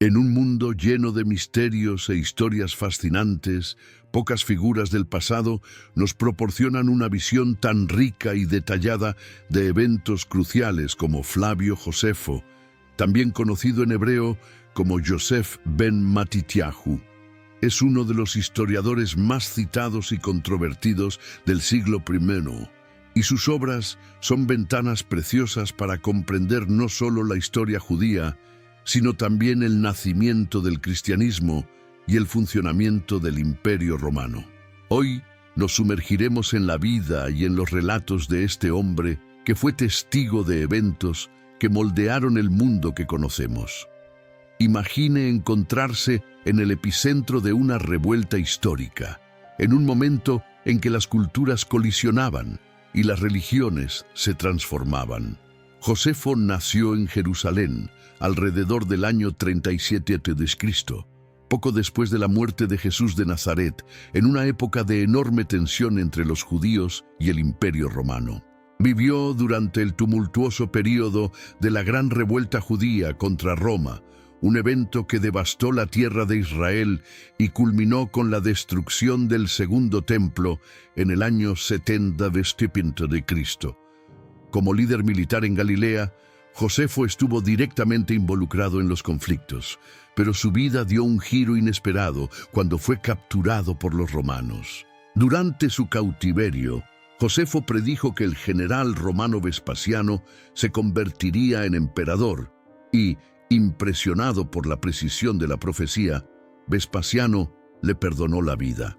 En un mundo lleno de misterios e historias fascinantes, pocas figuras del pasado nos proporcionan una visión tan rica y detallada de eventos cruciales como Flavio Josefo, también conocido en hebreo como Yosef ben Matityahu. Es uno de los historiadores más citados y controvertidos del siglo I, y sus obras son ventanas preciosas para comprender no solo la historia judía, sino también el nacimiento del cristianismo y el funcionamiento del Imperio Romano. Hoy nos sumergiremos en la vida y en los relatos de este hombre que fue testigo de eventos que moldearon el mundo que conocemos. Imagine encontrarse en el epicentro de una revuelta histórica, en un momento en que las culturas colisionaban y las religiones se transformaban. Josefo nació en Jerusalén alrededor del año 37 a.C., poco después de la muerte de Jesús de Nazaret, en una época de enorme tensión entre los judíos y el Imperio Romano. Vivió durante el tumultuoso período de la Gran Revuelta Judía contra Roma, un evento que devastó la tierra de Israel y culminó con la destrucción del Segundo Templo en el año 70 de Cristo. Como líder militar en Galilea, Josefo estuvo directamente involucrado en los conflictos, pero su vida dio un giro inesperado cuando fue capturado por los romanos. Durante su cautiverio, Josefo predijo que el general romano Vespasiano se convertiría en emperador y, impresionado por la precisión de la profecía, Vespasiano le perdonó la vida.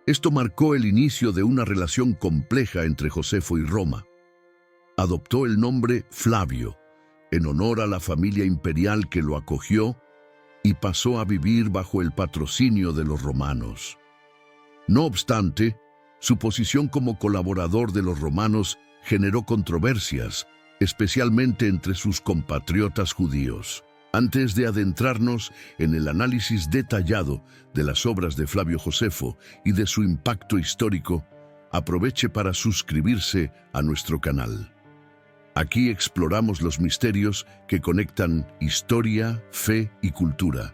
Esto marcó el inicio de una relación compleja entre Josefo y Roma. Adoptó el nombre Flavio, en honor a la familia imperial que lo acogió, y pasó a vivir bajo el patrocinio de los romanos. No obstante, su posición como colaborador de los romanos generó controversias, especialmente entre sus compatriotas judíos. Antes de adentrarnos en el análisis detallado de las obras de Flavio Josefo y de su impacto histórico, aproveche para suscribirse a nuestro canal. Aquí exploramos los misterios que conectan historia, fe y cultura.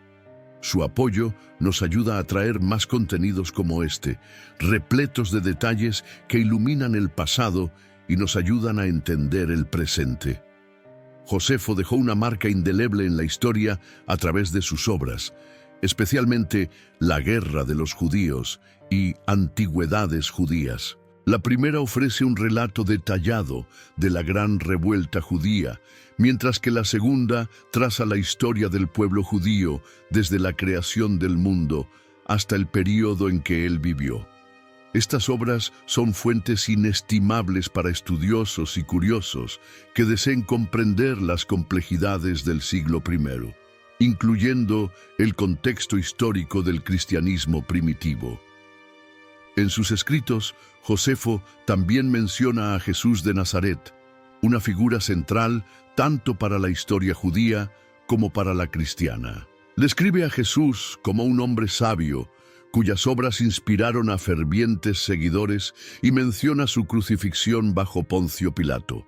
Su apoyo nos ayuda a traer más contenidos como este, repletos de detalles que iluminan el pasado y nos ayudan a entender el presente. Josefo dejó una marca indeleble en la historia a través de sus obras, especialmente La Guerra de los Judíos y Antigüedades Judías. La primera ofrece un relato detallado de la gran revuelta judía, mientras que la segunda traza la historia del pueblo judío desde la creación del mundo hasta el período en que él vivió. Estas obras son fuentes inestimables para estudiosos y curiosos que deseen comprender las complejidades del siglo I, incluyendo el contexto histórico del cristianismo primitivo. En sus escritos, Josefo también menciona a Jesús de Nazaret, una figura central tanto para la historia judía como para la cristiana. Describe a Jesús como un hombre sabio, cuyas obras inspiraron a fervientes seguidores, y menciona su crucifixión bajo Poncio Pilato.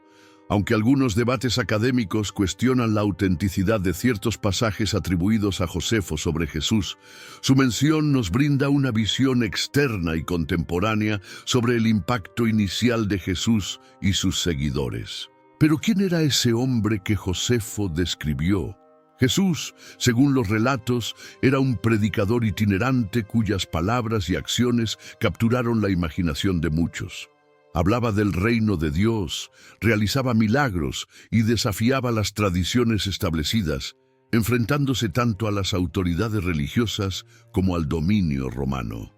Aunque algunos debates académicos cuestionan la autenticidad de ciertos pasajes atribuidos a Josefo sobre Jesús, su mención nos brinda una visión externa y contemporánea sobre el impacto inicial de Jesús y sus seguidores. Pero ¿quién era ese hombre que Josefo describió? Jesús, según los relatos, era un predicador itinerante cuyas palabras y acciones capturaron la imaginación de muchos. Hablaba del reino de Dios, realizaba milagros y desafiaba las tradiciones establecidas, enfrentándose tanto a las autoridades religiosas como al dominio romano.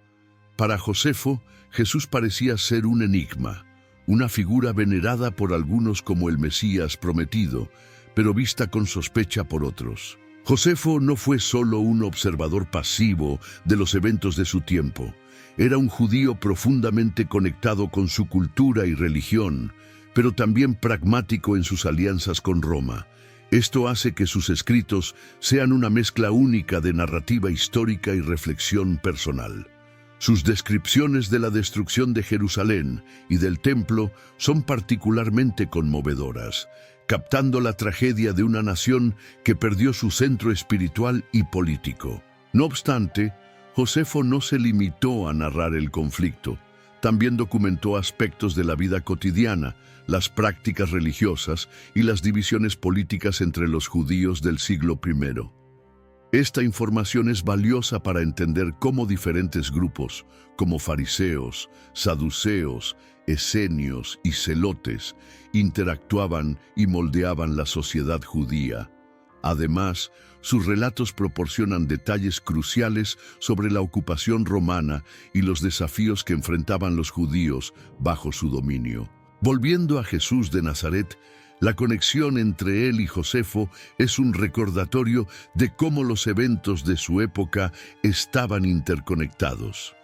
Para Josefo, Jesús parecía ser un enigma, una figura venerada por algunos como el Mesías prometido, pero vista con sospecha por otros. Josefo no fue solo un observador pasivo de los eventos de su tiempo. Era un judío profundamente conectado con su cultura y religión, pero también pragmático en sus alianzas con Roma. Esto hace que sus escritos sean una mezcla única de narrativa histórica y reflexión personal. Sus descripciones de la destrucción de Jerusalén y del templo son particularmente conmovedoras, captando la tragedia de una nación que perdió su centro espiritual y político. No obstante, Josefo no se limitó a narrar el conflicto. También documentó aspectos de la vida cotidiana, las prácticas religiosas y las divisiones políticas entre los judíos del siglo I. Esta información es valiosa para entender cómo diferentes grupos, como fariseos, saduceos, esenios y celotes, interactuaban y moldeaban la sociedad judía. Además, sus relatos proporcionan detalles cruciales sobre la ocupación romana y los desafíos que enfrentaban los judíos bajo su dominio. Volviendo a Jesús de Nazaret, la conexión entre él y Josefo es un recordatorio de cómo los eventos de su época estaban interconectados.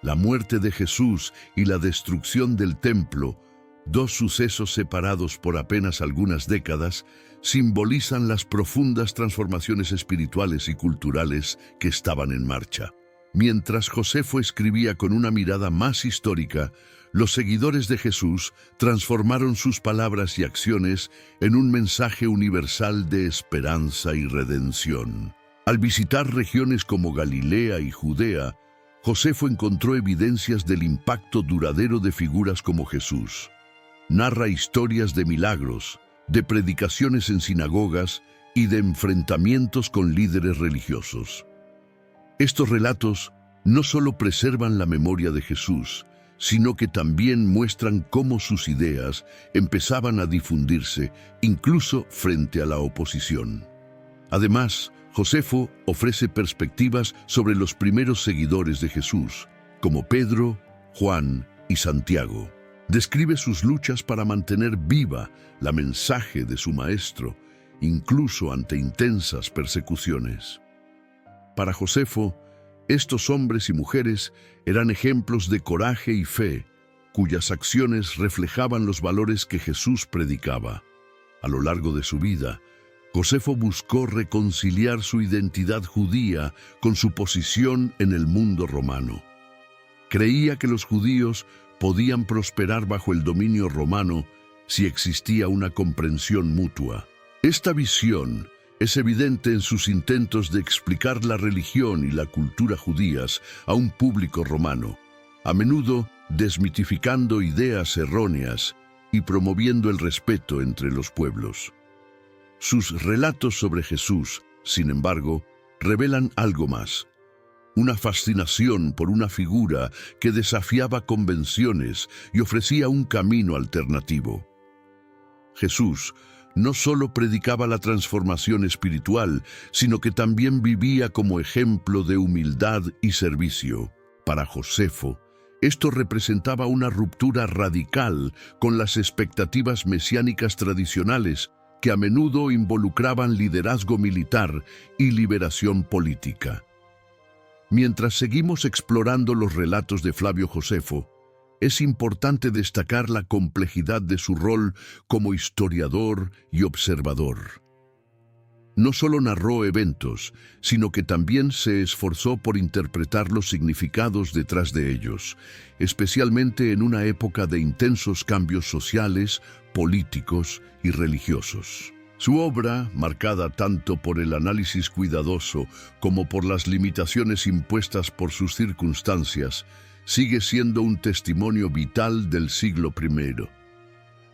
La muerte de Jesús y la destrucción del templo, dos sucesos separados por apenas algunas décadas, simbolizan las profundas transformaciones espirituales y culturales que estaban en marcha. Mientras Josefo escribía con una mirada más histórica, los seguidores de Jesús transformaron sus palabras y acciones en un mensaje universal de esperanza y redención. Al visitar regiones como Galilea y Judea, Josefo encontró evidencias del impacto duradero de figuras como Jesús. Narra historias de milagros, de predicaciones en sinagogas y de enfrentamientos con líderes religiosos. Estos relatos no solo preservan la memoria de Jesús, sino que también muestran cómo sus ideas empezaban a difundirse, incluso frente a la oposición. Además, Josefo ofrece perspectivas sobre los primeros seguidores de Jesús, como Pedro, Juan y Santiago. Describe sus luchas para mantener viva la mensaje de su maestro, incluso ante intensas persecuciones. Para Josefo, estos hombres y mujeres eran ejemplos de coraje y fe, cuyas acciones reflejaban los valores que Jesús predicaba. A lo largo de su vida, Josefo buscó reconciliar su identidad judía con su posición en el mundo romano. Creía que los judíos podían prosperar bajo el dominio romano si existía una comprensión mutua. Esta visión es evidente en sus intentos de explicar la religión y la cultura judías a un público romano, a menudo desmitificando ideas erróneas y promoviendo el respeto entre los pueblos. Sus relatos sobre Jesús, sin embargo, revelan algo más: una fascinación por una figura que desafiaba convenciones y ofrecía un camino alternativo. Jesús no solo predicaba la transformación espiritual, sino que también vivía como ejemplo de humildad y servicio. Para Josefo, esto representaba una ruptura radical con las expectativas mesiánicas tradicionales, que a menudo involucraban liderazgo militar y liberación política. Mientras seguimos explorando los relatos de Flavio Josefo, es importante destacar la complejidad de su rol como historiador y observador. No solo narró eventos, sino que también se esforzó por interpretar los significados detrás de ellos, especialmente en una época de intensos cambios sociales, políticos y religiosos. Su obra, marcada tanto por el análisis cuidadoso como por las limitaciones impuestas por sus circunstancias, sigue siendo un testimonio vital del siglo I.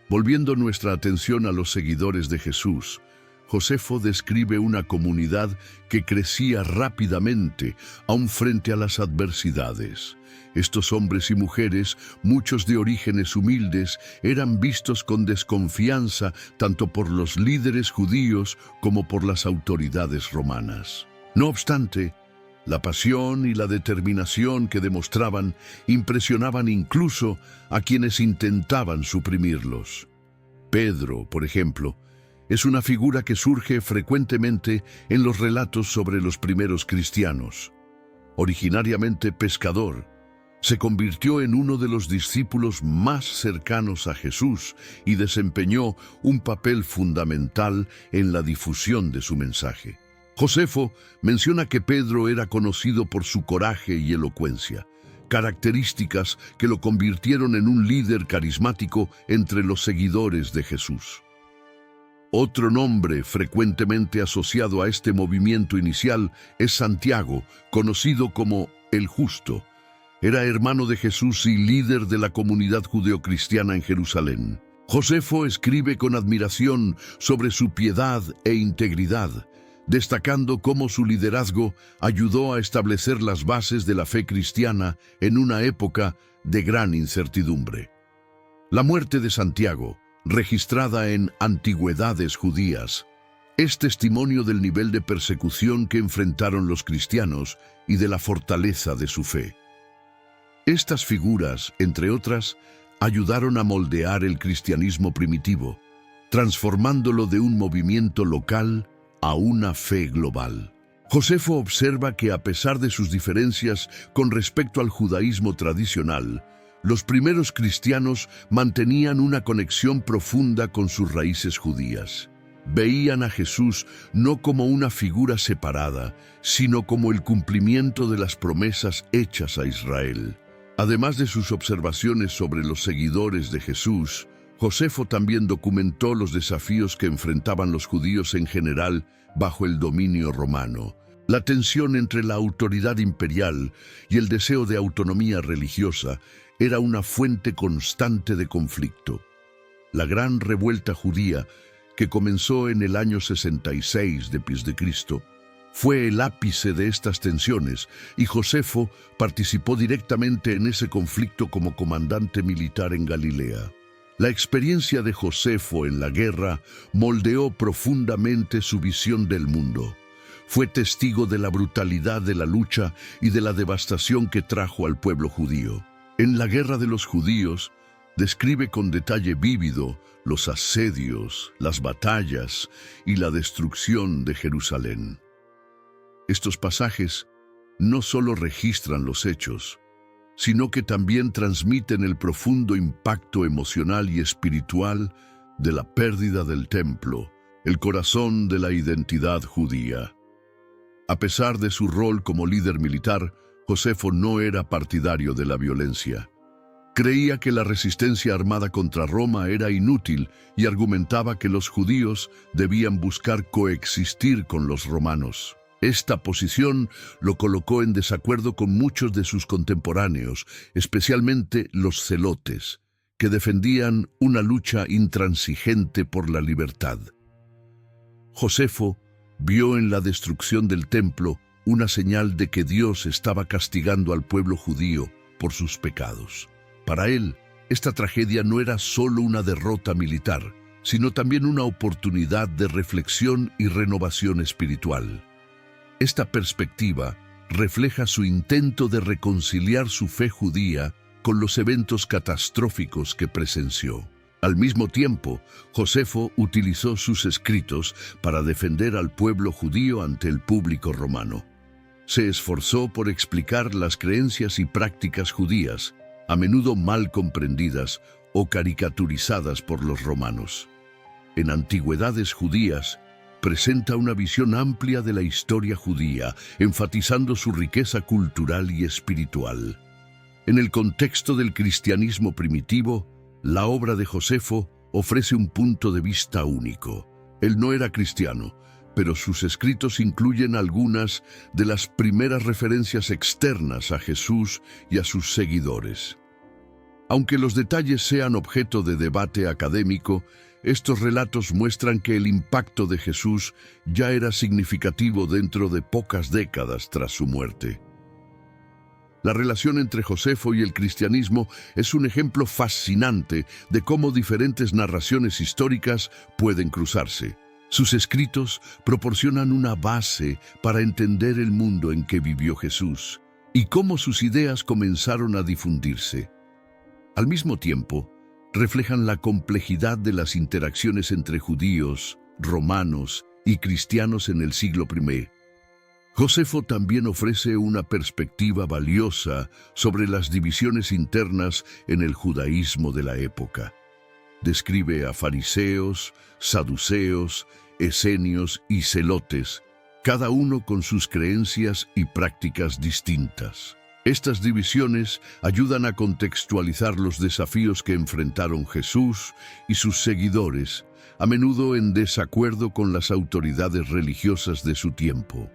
Volviendo nuestra atención a los seguidores de Jesús, Josefo describe una comunidad que crecía rápidamente, aun frente a las adversidades. Estos hombres y mujeres, muchos de orígenes humildes, eran vistos con desconfianza tanto por los líderes judíos como por las autoridades romanas. No obstante, la pasión y la determinación que demostraban impresionaban incluso a quienes intentaban suprimirlos. Pedro, por ejemplo, es una figura que surge frecuentemente en los relatos sobre los primeros cristianos. Originariamente pescador, se convirtió en uno de los discípulos más cercanos a Jesús y desempeñó un papel fundamental en la difusión de su mensaje. Josefo menciona que Pedro era conocido por su coraje y elocuencia, características que lo convirtieron en un líder carismático entre los seguidores de Jesús. Otro nombre frecuentemente asociado a este movimiento inicial es Santiago, conocido como el Justo. Era hermano de Jesús y líder de la comunidad judeocristiana en Jerusalén. Josefo escribe con admiración sobre su piedad e integridad, destacando cómo su liderazgo ayudó a establecer las bases de la fe cristiana en una época de gran incertidumbre. La muerte de Santiago, registrada en Antigüedades Judías, es testimonio del nivel de persecución que enfrentaron los cristianos y de la fortaleza de su fe. Estas figuras, entre otras, ayudaron a moldear el cristianismo primitivo, transformándolo de un movimiento local a una fe global. Josefo observa que a pesar de sus diferencias con respecto al judaísmo tradicional, los primeros cristianos mantenían una conexión profunda con sus raíces judías. Veían a Jesús no como una figura separada, sino como el cumplimiento de las promesas hechas a Israel. Además de sus observaciones sobre los seguidores de Jesús, Josefo también documentó los desafíos que enfrentaban los judíos en general bajo el dominio romano. La tensión entre la autoridad imperial y el deseo de autonomía religiosa era una fuente constante de conflicto. La gran revuelta judía, que comenzó en el año 66 después de Cristo, fue el ápice de estas tensiones y Josefo participó directamente en ese conflicto como comandante militar en Galilea. La experiencia de Josefo en la guerra moldeó profundamente su visión del mundo. Fue testigo de la brutalidad de la lucha y de la devastación que trajo al pueblo judío. En la Guerra de los Judíos, describe con detalle vívido los asedios, las batallas y la destrucción de Jerusalén. Estos pasajes no solo registran los hechos, sino que también transmiten el profundo impacto emocional y espiritual de la pérdida del templo, el corazón de la identidad judía. A pesar de su rol como líder militar, Josefo no era partidario de la violencia. Creía que la resistencia armada contra Roma era inútil y argumentaba que los judíos debían buscar coexistir con los romanos. Esta posición lo colocó en desacuerdo con muchos de sus contemporáneos, especialmente los celotes, que defendían una lucha intransigente por la libertad. Josefo vio en la destrucción del templo una señal de que Dios estaba castigando al pueblo judío por sus pecados. Para él, esta tragedia no era solo una derrota militar, sino también una oportunidad de reflexión y renovación espiritual. Esta perspectiva refleja su intento de reconciliar su fe judía con los eventos catastróficos que presenció. Al mismo tiempo, Josefo utilizó sus escritos para defender al pueblo judío ante el público romano. Se esforzó por explicar las creencias y prácticas judías, a menudo mal comprendidas o caricaturizadas por los romanos. En Antigüedades Judías, presenta una visión amplia de la historia judía, enfatizando su riqueza cultural y espiritual. En el contexto del cristianismo primitivo, la obra de Josefo ofrece un punto de vista único. Él no era cristiano, pero sus escritos incluyen algunas de las primeras referencias externas a Jesús y a sus seguidores. Aunque los detalles sean objeto de debate académico, estos relatos muestran que el impacto de Jesús ya era significativo dentro de pocas décadas tras su muerte. La relación entre Josefo y el cristianismo es un ejemplo fascinante de cómo diferentes narraciones históricas pueden cruzarse. Sus escritos proporcionan una base para entender el mundo en que vivió Jesús y cómo sus ideas comenzaron a difundirse. Al mismo tiempo, reflejan la complejidad de las interacciones entre judíos, romanos y cristianos en el siglo I. Josefo también ofrece una perspectiva valiosa sobre las divisiones internas en el judaísmo de la época. Describe a fariseos, saduceos, esenios y celotes, cada uno con sus creencias y prácticas distintas. Estas divisiones ayudan a contextualizar los desafíos que enfrentaron Jesús y sus seguidores, a menudo en desacuerdo con las autoridades religiosas de su tiempo.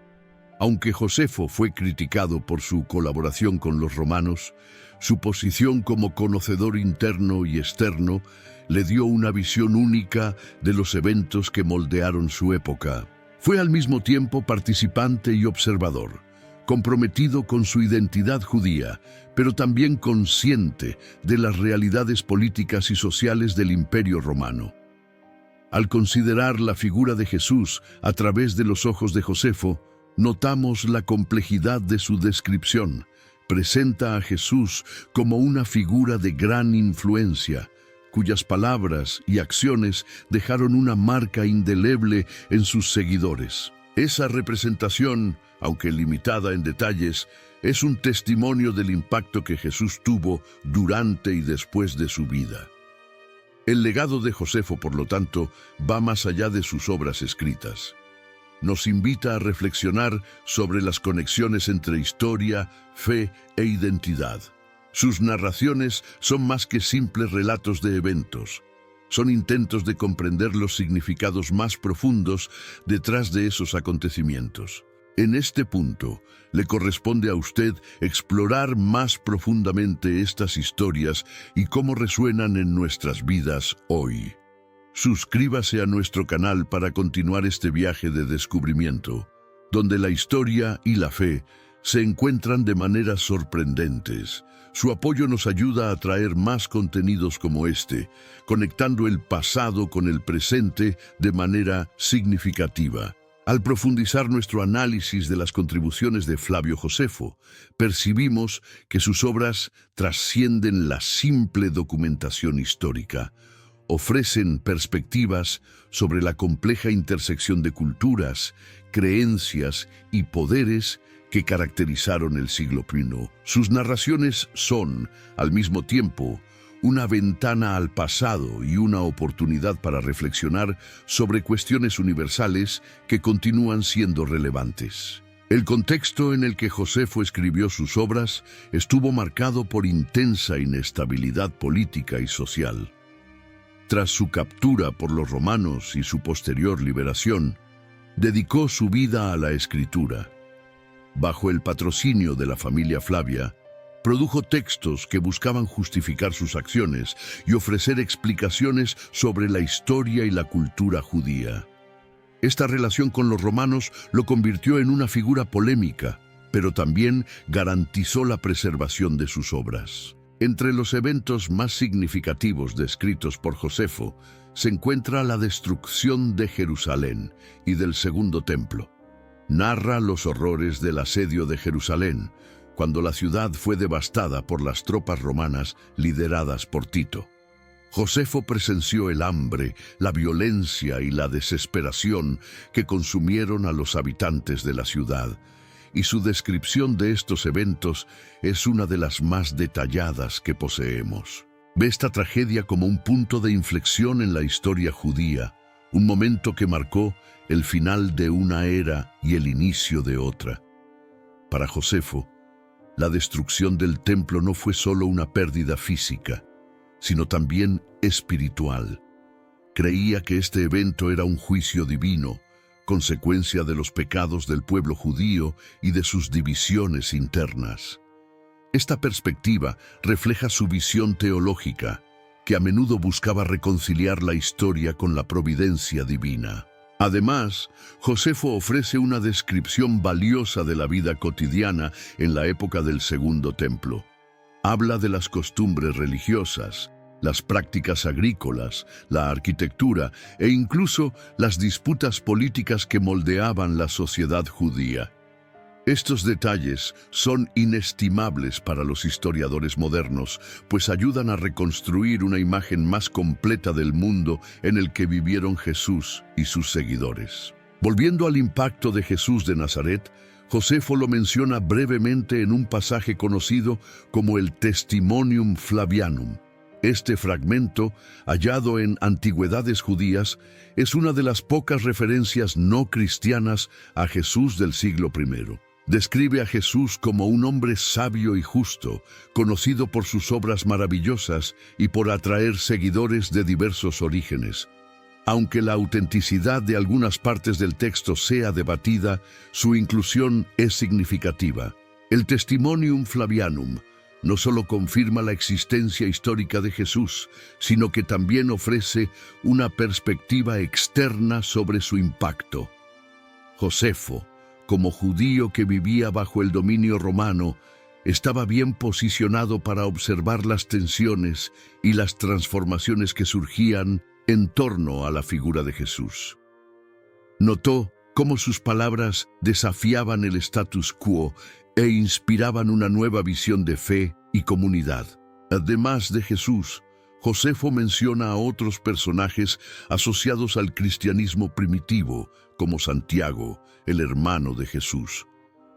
Aunque Josefo fue criticado por su colaboración con los romanos, su posición como conocedor interno y externo le dio una visión única de los eventos que moldearon su época. Fue al mismo tiempo participante y observador, comprometido con su identidad judía, pero también consciente de las realidades políticas y sociales del Imperio Romano. Al considerar la figura de Jesús a través de los ojos de Josefo, notamos la complejidad de su descripción. Presenta a Jesús como una figura de gran influencia, cuyas palabras y acciones dejaron una marca indeleble en sus seguidores. Esa representación, aunque limitada en detalles, es un testimonio del impacto que Jesús tuvo durante y después de su vida. El legado de Josefo, por lo tanto, va más allá de sus obras escritas. Nos invita a reflexionar sobre las conexiones entre historia, fe e identidad. Sus narraciones son más que simples relatos de eventos. Son intentos de comprender los significados más profundos detrás de esos acontecimientos. En este punto, le corresponde a usted explorar más profundamente estas historias y cómo resuenan en nuestras vidas hoy. Suscríbase a nuestro canal para continuar este viaje de descubrimiento, donde la historia y la fe se encuentran de maneras sorprendentes. Su apoyo nos ayuda a traer más contenidos como este, conectando el pasado con el presente de manera significativa. Al profundizar nuestro análisis de las contribuciones de Flavio Josefo, percibimos que sus obras trascienden la simple documentación histórica. Ofrecen perspectivas sobre la compleja intersección de culturas, creencias y poderes que caracterizaron el siglo I. Sus narraciones son, al mismo tiempo, una ventana al pasado y una oportunidad para reflexionar sobre cuestiones universales que continúan siendo relevantes. El contexto en el que Josefo escribió sus obras estuvo marcado por intensa inestabilidad política y social. Tras su captura por los romanos y su posterior liberación, dedicó su vida a la escritura. Bajo el patrocinio de la familia Flavia, produjo textos que buscaban justificar sus acciones y ofrecer explicaciones sobre la historia y la cultura judía. Esta relación con los romanos lo convirtió en una figura polémica, pero también garantizó la preservación de sus obras. Entre los eventos más significativos descritos por Josefo se encuentra la destrucción de Jerusalén y del Segundo Templo. Narra los horrores del asedio de Jerusalén, cuando la ciudad fue devastada por las tropas romanas lideradas por Tito. Josefo presenció el hambre, la violencia y la desesperación que consumieron a los habitantes de la ciudad, y su descripción de estos eventos es una de las más detalladas que poseemos. Ve esta tragedia como un punto de inflexión en la historia judía, un momento que marcó el final de una era y el inicio de otra. Para Josefo, la destrucción del templo no fue solo una pérdida física, sino también espiritual. Creía que este evento era un juicio divino, consecuencia de los pecados del pueblo judío y de sus divisiones internas. Esta perspectiva refleja su visión teológica, que a menudo buscaba reconciliar la historia con la providencia divina. Además, Josefo ofrece una descripción valiosa de la vida cotidiana en la época del Segundo Templo. Habla de las costumbres religiosas, las prácticas agrícolas, la arquitectura e incluso las disputas políticas que moldeaban la sociedad judía. Estos detalles son inestimables para los historiadores modernos, pues ayudan a reconstruir una imagen más completa del mundo en el que vivieron Jesús y sus seguidores. Volviendo al impacto de Jesús de Nazaret, Josefo lo menciona brevemente en un pasaje conocido como el Testimonium Flavianum. Este fragmento, hallado en Antigüedades Judías, es una de las pocas referencias no cristianas a Jesús del siglo I. Describe a Jesús como un hombre sabio y justo, conocido por sus obras maravillosas y por atraer seguidores de diversos orígenes. Aunque la autenticidad de algunas partes del texto sea debatida, su inclusión es significativa. El Testimonium Flavianum no solo confirma la existencia histórica de Jesús, sino que también ofrece una perspectiva externa sobre su impacto. Josefo, como judío que vivía bajo el dominio romano, estaba bien posicionado para observar las tensiones y las transformaciones que surgían en torno a la figura de Jesús. Notó cómo sus palabras desafiaban el status quo e inspiraban una nueva visión de fe y comunidad. Además de Jesús, Josefo menciona a otros personajes asociados al cristianismo primitivo, como Santiago, el hermano de Jesús.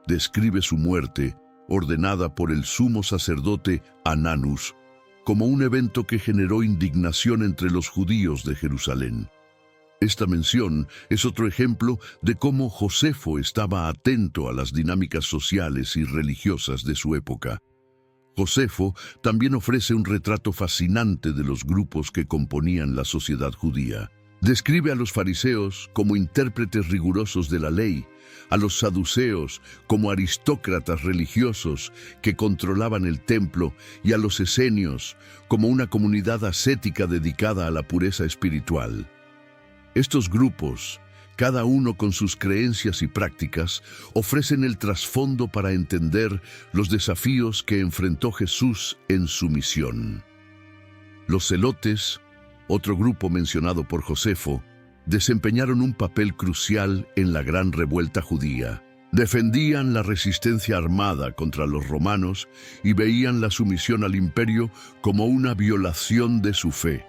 Describe su muerte, ordenada por el sumo sacerdote Ananus, como un evento que generó indignación entre los judíos de Jerusalén. Esta mención es otro ejemplo de cómo Josefo estaba atento a las dinámicas sociales y religiosas de su época. Josefo también ofrece un retrato fascinante de los grupos que componían la sociedad judía. Describe a los fariseos como intérpretes rigurosos de la ley, a los saduceos como aristócratas religiosos que controlaban el templo y a los esenios como una comunidad ascética dedicada a la pureza espiritual. Estos grupos, cada uno con sus creencias y prácticas, ofrecen el trasfondo para entender los desafíos que enfrentó Jesús en su misión. Los celotes, otro grupo mencionado por Josefo, desempeñaron un papel crucial en la gran revuelta judía. Defendían la resistencia armada contra los romanos y veían la sumisión al imperio como una violación de su fe.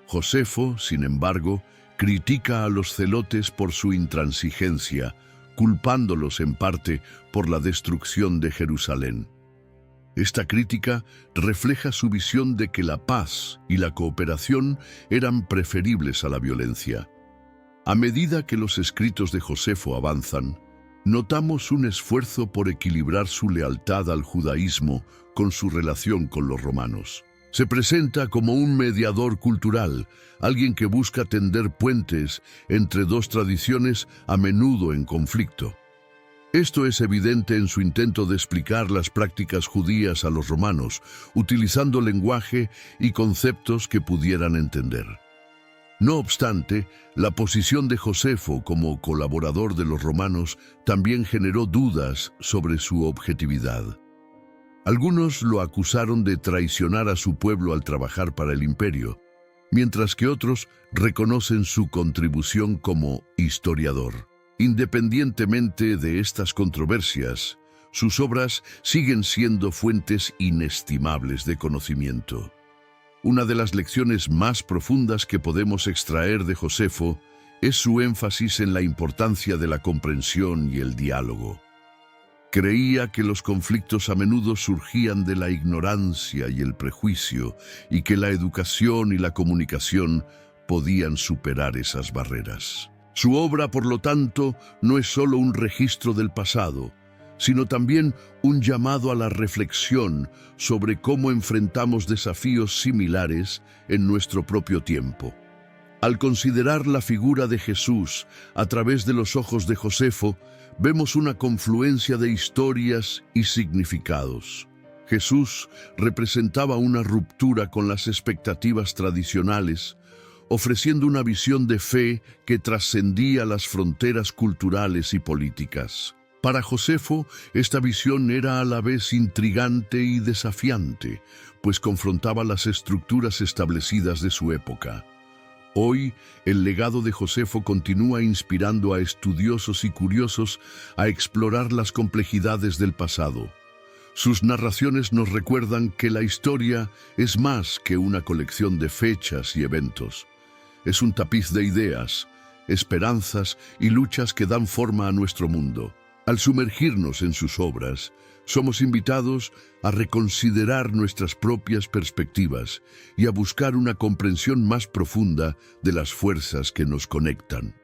Josefo, sin embargo, critica a los celotes por su intransigencia, culpándolos en parte por la destrucción de Jerusalén. Esta crítica refleja su visión de que la paz y la cooperación eran preferibles a la violencia. A medida que los escritos de Josefo avanzan, notamos un esfuerzo por equilibrar su lealtad al judaísmo con su relación con los romanos. Se presenta como un mediador cultural, alguien que busca tender puentes entre dos tradiciones a menudo en conflicto. Esto es evidente en su intento de explicar las prácticas judías a los romanos, utilizando lenguaje y conceptos que pudieran entender. No obstante, la posición de Josefo como colaborador de los romanos también generó dudas sobre su objetividad. Algunos lo acusaron de traicionar a su pueblo al trabajar para el imperio, mientras que otros reconocen su contribución como historiador. Independientemente de estas controversias, sus obras siguen siendo fuentes inestimables de conocimiento. Una de las lecciones más profundas que podemos extraer de Josefo es su énfasis en la importancia de la comprensión y el diálogo. Creía que los conflictos a menudo surgían de la ignorancia y el prejuicio, y que la educación y la comunicación podían superar esas barreras. Su obra, por lo tanto, no es solo un registro del pasado, sino también un llamado a la reflexión sobre cómo enfrentamos desafíos similares en nuestro propio tiempo. Al considerar la figura de Jesús a través de los ojos de Josefo, vemos una confluencia de historias y significados. Jesús representaba una ruptura con las expectativas tradicionales, ofreciendo una visión de fe que trascendía las fronteras culturales y políticas. Para Josefo, esta visión era a la vez intrigante y desafiante, pues confrontaba las estructuras establecidas de su época. Hoy, el legado de Josefo continúa inspirando a estudiosos y curiosos a explorar las complejidades del pasado. Sus narraciones nos recuerdan que la historia es más que una colección de fechas y eventos. Es un tapiz de ideas, esperanzas y luchas que dan forma a nuestro mundo. Al sumergirnos en sus obras, somos invitados a reconsiderar nuestras propias perspectivas y a buscar una comprensión más profunda de las fuerzas que nos conectan.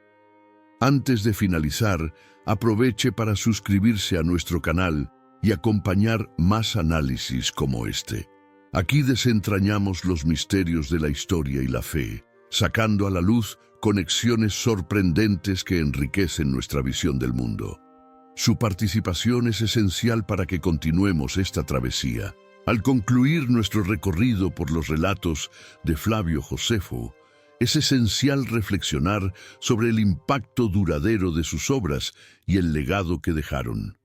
Antes de finalizar, aproveche para suscribirse a nuestro canal y acompañar más análisis como este. Aquí desentrañamos los misterios de la historia y la fe, sacando a la luz conexiones sorprendentes que enriquecen nuestra visión del mundo. Su participación es esencial para que continuemos esta travesía. Al concluir nuestro recorrido por los relatos de Flavio Josefo, es esencial reflexionar sobre el impacto duradero de sus obras y el legado que dejaron.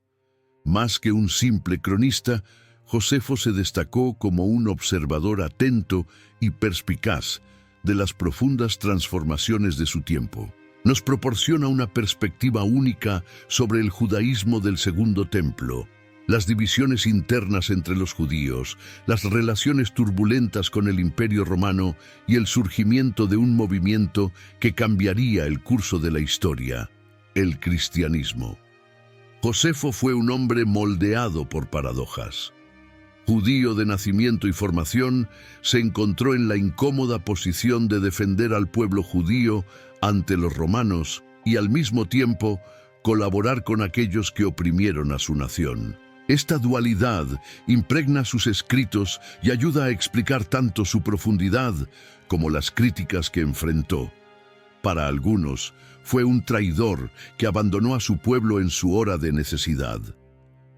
Más que un simple cronista, Josefo se destacó como un observador atento y perspicaz de las profundas transformaciones de su tiempo. Nos proporciona una perspectiva única sobre el judaísmo del Segundo Templo, las divisiones internas entre los judíos, las relaciones turbulentas con el Imperio Romano y el surgimiento de un movimiento que cambiaría el curso de la historia, el cristianismo. Josefo fue un hombre moldeado por paradojas. Judío de nacimiento y formación, se encontró en la incómoda posición de defender al pueblo judío ante los romanos y al mismo tiempo colaborar con aquellos que oprimieron a su nación. Esta dualidad impregna sus escritos y ayuda a explicar tanto su profundidad como las críticas que enfrentó. Para algunos, fue un traidor que abandonó a su pueblo en su hora de necesidad.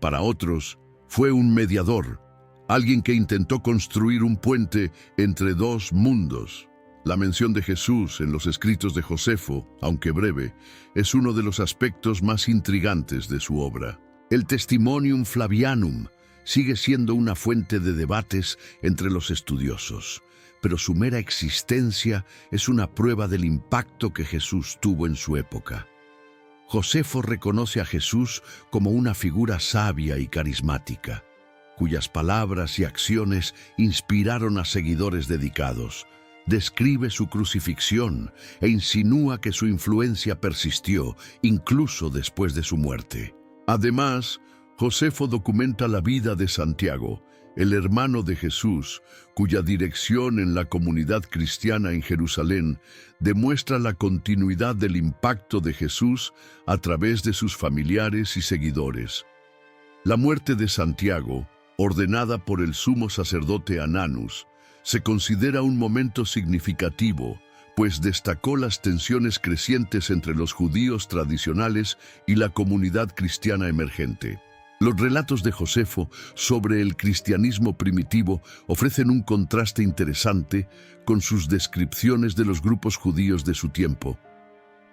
Para otros, fue un mediador, alguien que intentó construir un puente entre dos mundos. La mención de Jesús en los escritos de Josefo, aunque breve, es uno de los aspectos más intrigantes de su obra. El Testimonium Flavianum sigue siendo una fuente de debates entre los estudiosos, pero su mera existencia es una prueba del impacto que Jesús tuvo en su época. Josefo reconoce a Jesús como una figura sabia y carismática, cuyas palabras y acciones inspiraron a seguidores dedicados. Describe su crucifixión e insinúa que su influencia persistió incluso después de su muerte. Además, Josefo documenta la vida de Santiago, el hermano de Jesús, cuya dirección en la comunidad cristiana en Jerusalén demuestra la continuidad del impacto de Jesús a través de sus familiares y seguidores. La muerte de Santiago, ordenada por el sumo sacerdote Ananus, se considera un momento significativo, pues destacó las tensiones crecientes entre los judíos tradicionales y la comunidad cristiana emergente. Los relatos de Josefo sobre el cristianismo primitivo ofrecen un contraste interesante con sus descripciones de los grupos judíos de su tiempo.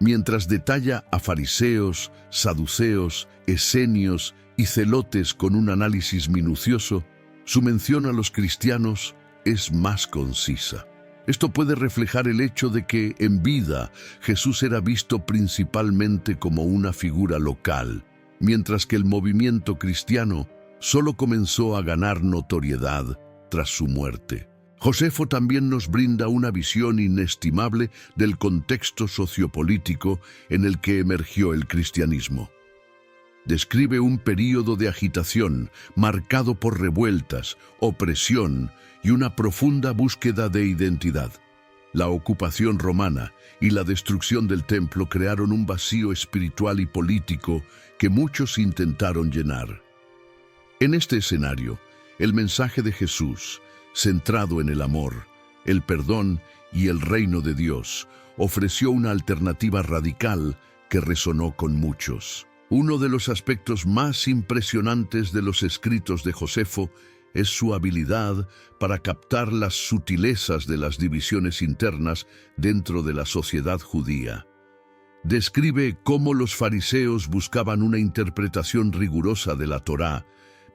Mientras detalla a fariseos, saduceos, esenios y celotes con un análisis minucioso, su mención a los cristianos es más concisa. Esto puede reflejar el hecho de que, en vida, Jesús era visto principalmente como una figura local, mientras que el movimiento cristiano solo comenzó a ganar notoriedad tras su muerte. Josefo también nos brinda una visión inestimable del contexto sociopolítico en el que emergió el cristianismo. Describe un período de agitación marcado por revueltas, opresión y una profunda búsqueda de identidad. La ocupación romana y la destrucción del templo crearon un vacío espiritual y político que muchos intentaron llenar. En este escenario, el mensaje de Jesús, centrado en el amor, el perdón y el reino de Dios, ofreció una alternativa radical que resonó con muchos. Uno de los aspectos más impresionantes de los escritos de Josefo es su habilidad para captar las sutilezas de las divisiones internas dentro de la sociedad judía. Describe cómo los fariseos buscaban una interpretación rigurosa de la Torá,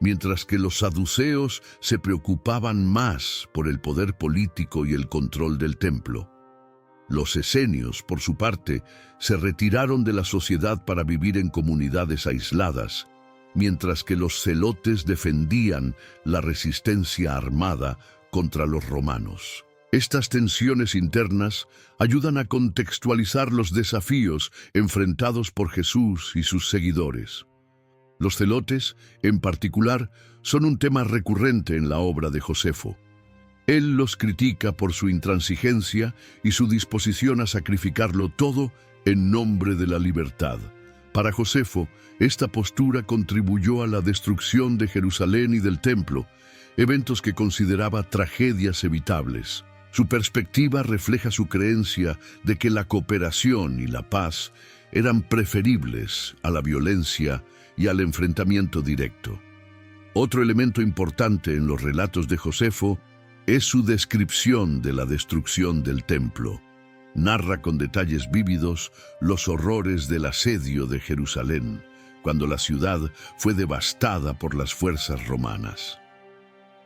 mientras que los saduceos se preocupaban más por el poder político y el control del templo. Los esenios, por su parte, se retiraron de la sociedad para vivir en comunidades aisladas, mientras que los celotes defendían la resistencia armada contra los romanos. Estas tensiones internas ayudan a contextualizar los desafíos enfrentados por Jesús y sus seguidores. Los celotes, en particular, son un tema recurrente en la obra de Josefo. Él los critica por su intransigencia y su disposición a sacrificarlo todo en nombre de la libertad. Para Josefo, esta postura contribuyó a la destrucción de Jerusalén y del templo, eventos que consideraba tragedias evitables. Su perspectiva refleja su creencia de que la cooperación y la paz eran preferibles a la violencia y al enfrentamiento directo. Otro elemento importante en los relatos de Josefo es su descripción de la destrucción del templo. Narra con detalles vívidos los horrores del asedio de Jerusalén, cuando la ciudad fue devastada por las fuerzas romanas.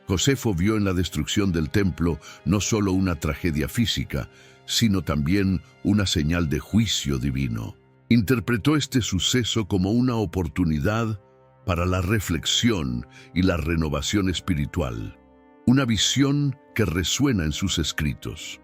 Josefo vio en la destrucción del templo no solo una tragedia física, sino también una señal de juicio divino. Interpretó este suceso como una oportunidad para la reflexión y la renovación espiritual, una visión que resuena en sus escritos.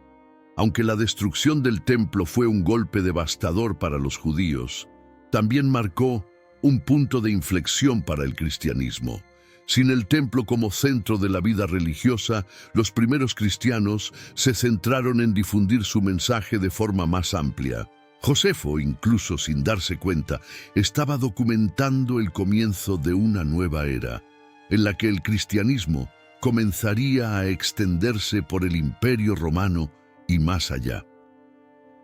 Aunque la destrucción del templo fue un golpe devastador para los judíos, también marcó un punto de inflexión para el cristianismo. Sin el templo como centro de la vida religiosa, los primeros cristianos se centraron en difundir su mensaje de forma más amplia. Josefo, incluso sin darse cuenta, estaba documentando el comienzo de una nueva era, en la que el cristianismo comenzaría a extenderse por el Imperio Romano y más allá.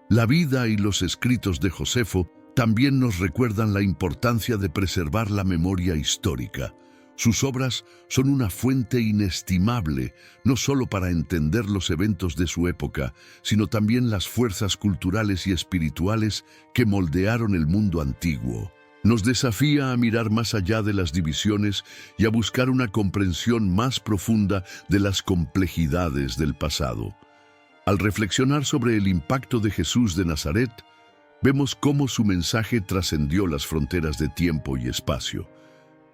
La vida y los escritos de Josefo también nos recuerdan la importancia de preservar la memoria histórica. Sus obras son una fuente inestimable, no solo para entender los eventos de su época, sino también las fuerzas culturales y espirituales que moldearon el mundo antiguo. Nos desafía a mirar más allá de las divisiones y a buscar una comprensión más profunda de las complejidades del pasado. Al reflexionar sobre el impacto de Jesús de Nazaret, vemos cómo su mensaje trascendió las fronteras de tiempo y espacio.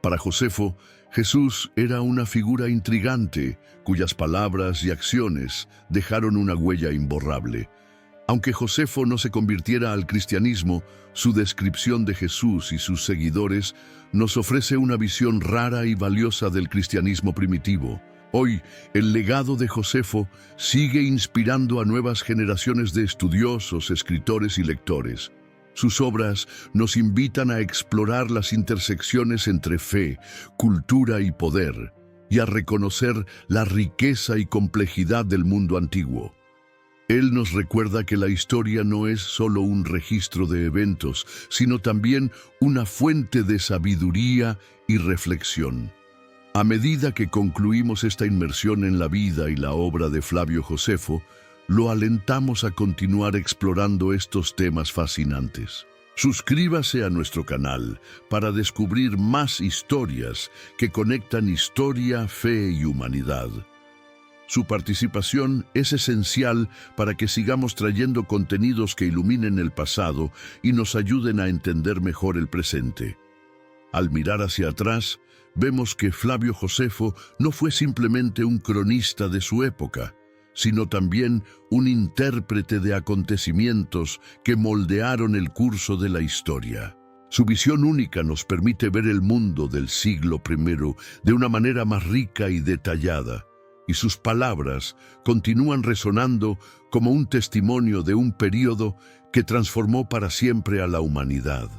Para Josefo, Jesús era una figura intrigante, cuyas palabras y acciones dejaron una huella imborrable. Aunque Josefo no se convirtiera al cristianismo, su descripción de Jesús y sus seguidores nos ofrece una visión rara y valiosa del cristianismo primitivo. Hoy, el legado de Josefo sigue inspirando a nuevas generaciones de estudiosos, escritores y lectores. Sus obras nos invitan a explorar las intersecciones entre fe, cultura y poder, y a reconocer la riqueza y complejidad del mundo antiguo. Él nos recuerda que la historia no es solo un registro de eventos, sino también una fuente de sabiduría y reflexión. A medida que concluimos esta inmersión en la vida y la obra de Flavio Josefo, lo alentamos a continuar explorando estos temas fascinantes. Suscríbase a nuestro canal para descubrir más historias que conectan historia, fe y humanidad. Su participación es esencial para que sigamos trayendo contenidos que iluminen el pasado y nos ayuden a entender mejor el presente. Al mirar hacia atrás, vemos que Flavio Josefo no fue simplemente un cronista de su época, sino también un intérprete de acontecimientos que moldearon el curso de la historia. Su visión única nos permite ver el mundo del siglo I de una manera más rica y detallada, y sus palabras continúan resonando como un testimonio de un período que transformó para siempre a la humanidad.